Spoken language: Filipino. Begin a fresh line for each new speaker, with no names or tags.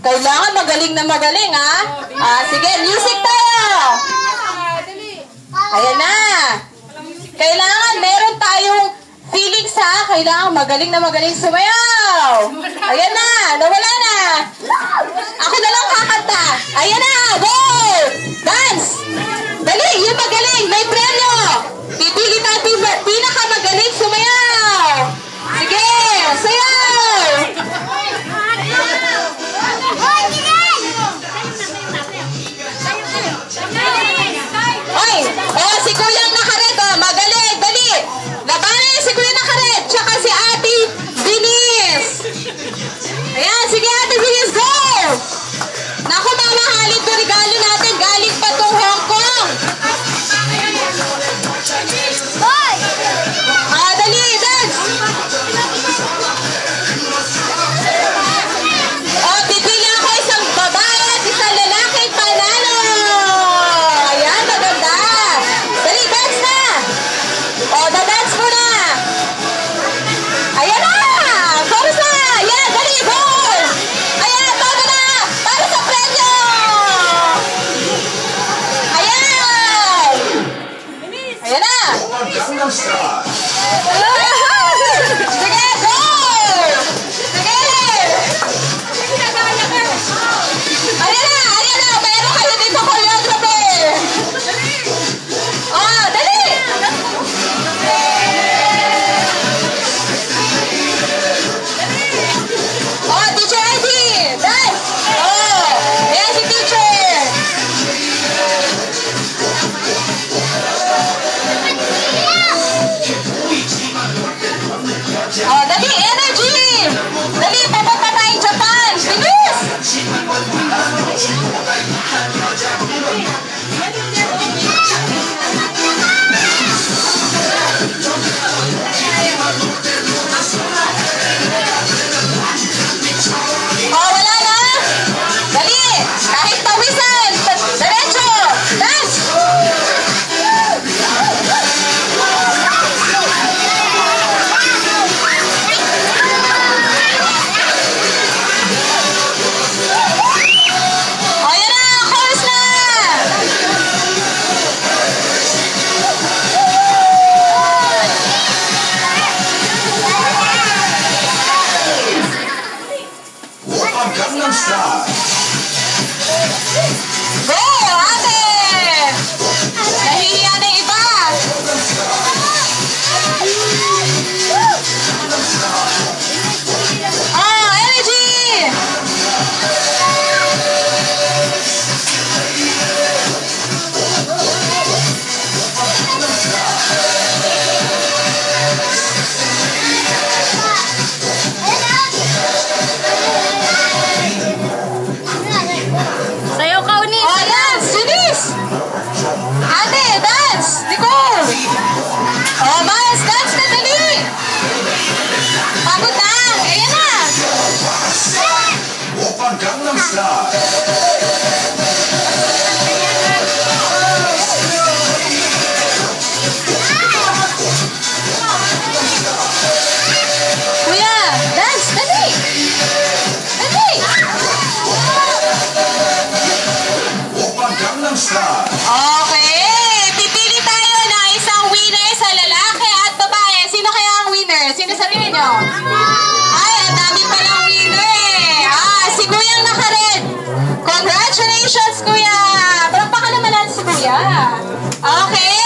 Kailangan magaling na magaling, ha? Sige, music tayo! Ayan na! Kailangan, meron tayong feelings, ha? Kailangan magaling na magaling sumayaw! Ayan na! Nawala na! Ako na lang kakanta! Ayan na! Go! Dance! Dali! Yung magaling! May premyo! Pipili natin pinakamagaling sumayaw! Sige! Sayaw! Oy! Oh, si Kuyang nakared, oh, magaling, dali! Labanan si Kuya nakared, tsaka si Ate Binis! Ayan, sige Ate Binis, go! Naku, mamahalin to regalo natin, galing pa tong Hong Kong! Dali, dance! Oh, pipili ako isang babae at isang lalaki panalo! Ayan, maganda! Dali, dance na! Oh, da-dance mo na! Ayan na! Chorus na! Ayan, dali, go! Ayan, todo na! Para sa premyo! Ayan! Ayan na! Sige, go! Sige! Ayan na! Meron kayo dito choreography! Oh, dali! Oh, Teacher Eddie! Dance! Oh! Ayan si Teacher! Oh, dali! Energy! Dali! Pupunta tayong Japan! Bilis! Oh, wala na! Dali! Kahit tawisan! Diretso! Dance! Ayan na! Chorus na! Go! Ate! Nahihiya na yung iba! Oh, energy!
Sayaw ka, Unis!
Oh, dance! Bilis! Ate, dance! Nicole! Oh, Miles, dance na dali! Pagod na! Ayan na! Kuya, dance! Dali! Dali! Okay! Pipili tayo ng isang winner sa lalaki at babae. Sino kaya ang winner? Sino sa tingin nyo? Ay, ang dami palang winner eh. Si Kuyang nakared. Congratulations, Kuya! Palakpakan naman natin si Kuya. Okay,